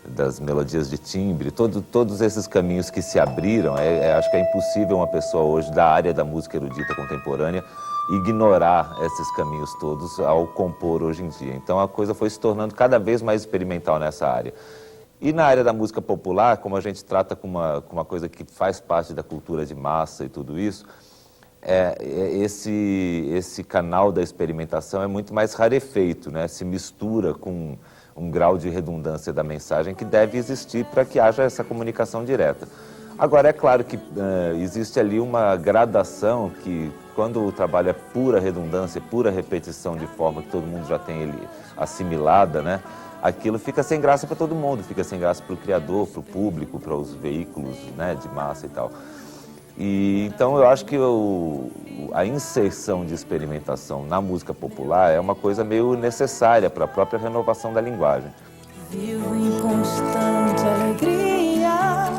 Das melodias de timbre, todos esses caminhos que se abriram, acho que é impossível uma pessoa hoje da área da música erudita contemporânea ignorar esses caminhos todos ao compor hoje em dia. Então a coisa foi se tornando cada vez mais experimental nessa área. E na área da música popular, como a gente trata com uma coisa que faz parte da cultura de massa e tudo isso, esse canal da experimentação é muito mais rarefeito, né? Se mistura com um grau de redundância da mensagem que deve existir para que haja essa comunicação direta. Agora, é claro que existe ali uma gradação que, quando o trabalho é pura redundância, pura repetição de forma que todo mundo já tem ele assimilada, né? Aquilo fica sem graça para todo mundo, fica sem graça para o criador, para o público, para os veículos, né, de massa e tal. E, então eu acho que a inserção de experimentação na música popular é uma coisa meio necessária para a própria renovação da linguagem. Vivo em constante alegria,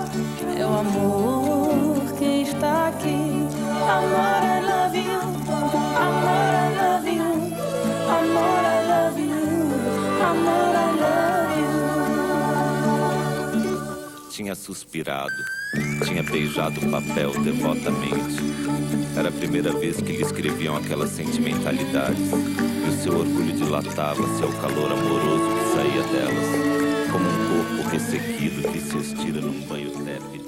é o amor que está aqui. Amor, I love you, amor, I love you, amor, I love you, amor, I love you. Tinha suspirado, tinha beijado o papel devotamente. Era a primeira vez que lhe escreviam aquelas sentimentalidades. E o seu orgulho dilatava-se ao calor amoroso que saía delas, como um corpo ressequido que se estira num banho tépido.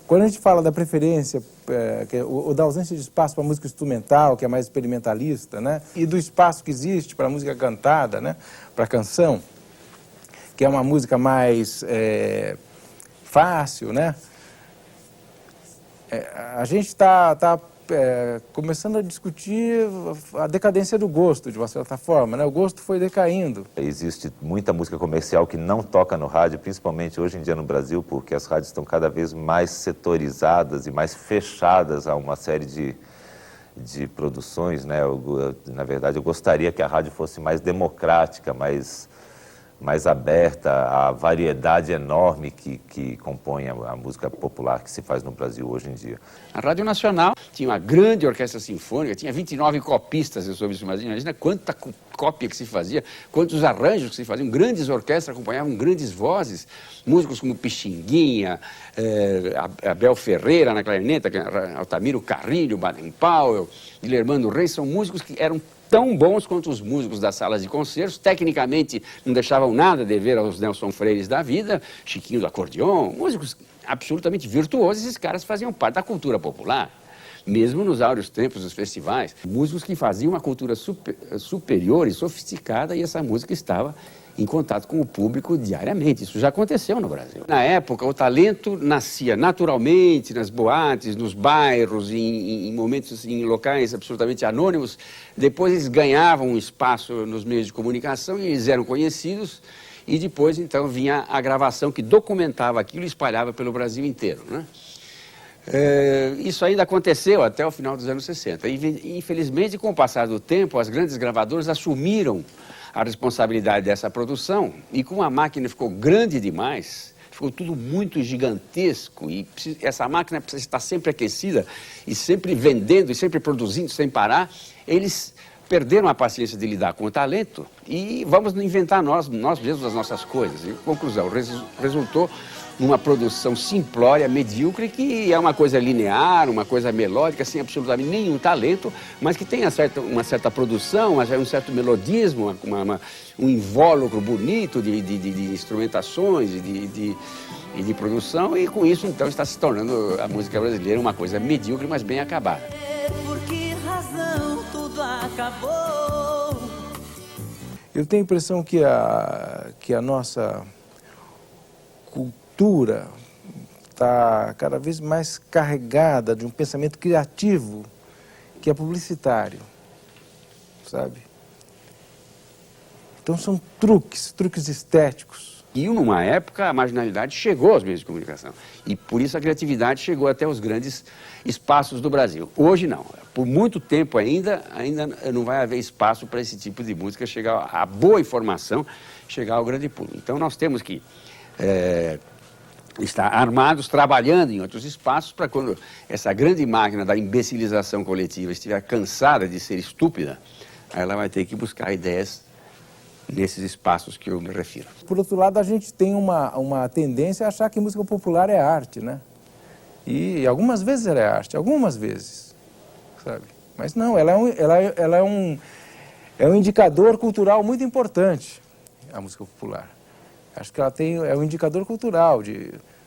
Quando a gente fala da preferência, ou da ausência de espaço para a música instrumental, que é mais experimentalista, né? E do espaço que existe para a música cantada, né? Para a canção, que é uma música mais fácil, né? A gente está começando a discutir a decadência do gosto, de uma certa forma, né? O gosto foi decaindo. Existe muita música comercial que não toca no rádio, principalmente hoje em dia no Brasil, porque as rádios estão cada vez mais setorizadas e mais fechadas a uma série de produções, né? Na verdade, eu gostaria que a rádio fosse mais democrática, mais aberta à variedade enorme que compõe a música popular que se faz no Brasil hoje em dia. A Rádio Nacional tinha uma grande orquestra sinfônica, tinha 29 copistas sobre isso, imagina quanta cópia que se fazia, quantos arranjos que se faziam, grandes orquestras acompanhavam grandes vozes, músicos como Pixinguinha, Abel Ferreira na clarineta, Altamiro Carrilho, Baden Powell, Guilhermando Reis, são músicos que eram tão bons quanto os músicos das salas de concertos, tecnicamente não deixavam nada a dever aos Nelson Freires da vida, Chiquinho do acordeon, músicos absolutamente virtuosos, esses caras faziam parte da cultura popular, mesmo nos áureos tempos dos festivais, músicos que faziam uma cultura superior e sofisticada, e essa música estava em contato com o público diariamente. Isso já aconteceu no Brasil. Na época, o talento nascia naturalmente nas boates, nos bairros, em momentos, em locais absolutamente anônimos. Depois eles ganhavam um espaço nos meios de comunicação e eles eram conhecidos. E depois, então, vinha a gravação que documentava aquilo e espalhava pelo Brasil inteiro, né? Isso ainda aconteceu até o final dos anos 60. E, infelizmente, com o passar do tempo, as grandes gravadoras assumiram a responsabilidade dessa produção e como a máquina ficou grande demais, ficou tudo muito gigantesco e essa máquina precisa estar sempre aquecida e sempre vendendo e sempre produzindo sem parar, eles perderam a paciência de lidar com o talento e vamos inventar nós mesmos as nossas coisas. Em conclusão, resultou numa produção simplória, medíocre, que é uma coisa linear, uma coisa melódica, sem absolutamente nenhum talento, mas que tem uma certa produção, um certo melodismo, um invólucro bonito de instrumentações e de produção, e com isso, então, está se tornando a música brasileira uma coisa medíocre, mas bem acabada. Por que razão tudo acabou? Eu tenho a impressão que a nossa cultura está cada vez mais carregada de um pensamento criativo que é publicitário, sabe? Então são truques estéticos. E numa época a marginalidade chegou aos meios de comunicação e por isso a criatividade chegou até os grandes espaços do Brasil. Hoje não, por muito tempo ainda não vai haver espaço para esse tipo de música chegar, a boa informação chegar ao grande público. Então nós temos que estar armados, trabalhando em outros espaços, para quando essa grande máquina da imbecilização coletiva estiver cansada de ser estúpida, ela vai ter que buscar ideias nesses espaços que eu me refiro. Por outro lado, a gente tem uma tendência a achar que música popular é arte, né? E algumas vezes ela é arte, algumas vezes, sabe? Mas não, ela é um indicador cultural muito importante, a música popular. Acho que ela é um indicador cultural,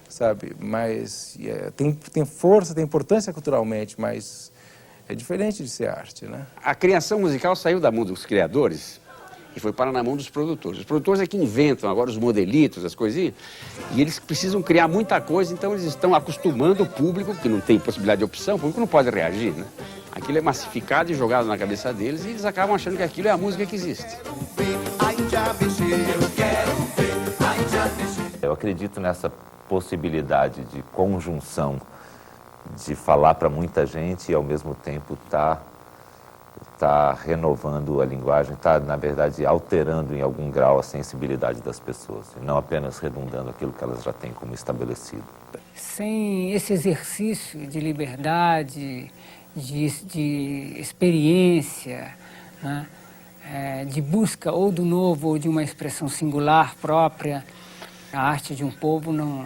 sabe? Mas tem força, tem importância culturalmente, mas é diferente de ser arte, né? A criação musical saiu da mão dos criadores e foi para na mão dos produtores. Os produtores é que inventam agora os modelitos, as coisinhas, e eles precisam criar muita coisa, então eles estão acostumando o público, que não tem possibilidade de opção, o público não pode reagir, né? Aquilo é massificado e jogado na cabeça deles e eles acabam achando que aquilo é a música que existe. Eu acredito nessa possibilidade de conjunção, de falar para muita gente e ao mesmo tempo tá renovando a linguagem, tá, na verdade, alterando em algum grau a sensibilidade das pessoas, e não apenas redundando aquilo que elas já têm como estabelecido. Sem esse exercício de liberdade, de experiência, né? De busca ou do novo ou de uma expressão singular própria, a arte de um povo não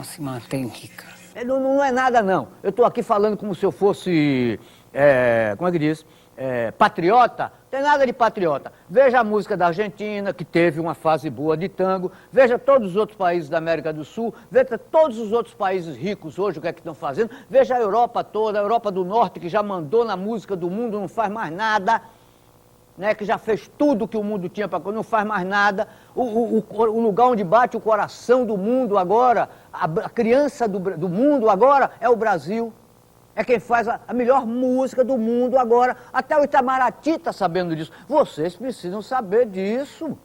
se mantém rica. Não é nada, não. Eu estou aqui falando como se eu fosse, como é que diz, patriota. Não tem nada de patriota. Veja a música da Argentina, que teve uma fase boa de tango. Veja todos os outros países da América do Sul. Veja todos os outros países ricos hoje, o que é que estão fazendo. Veja a Europa toda, a Europa do Norte, que já mandou na música do mundo, não faz mais nada. Né, que já fez tudo que o mundo tinha para não faz mais nada. O lugar onde bate o coração do mundo agora, a criança do mundo agora é o Brasil. É quem faz a melhor música do mundo agora. Até o Itamaraty está sabendo disso. Vocês precisam saber disso.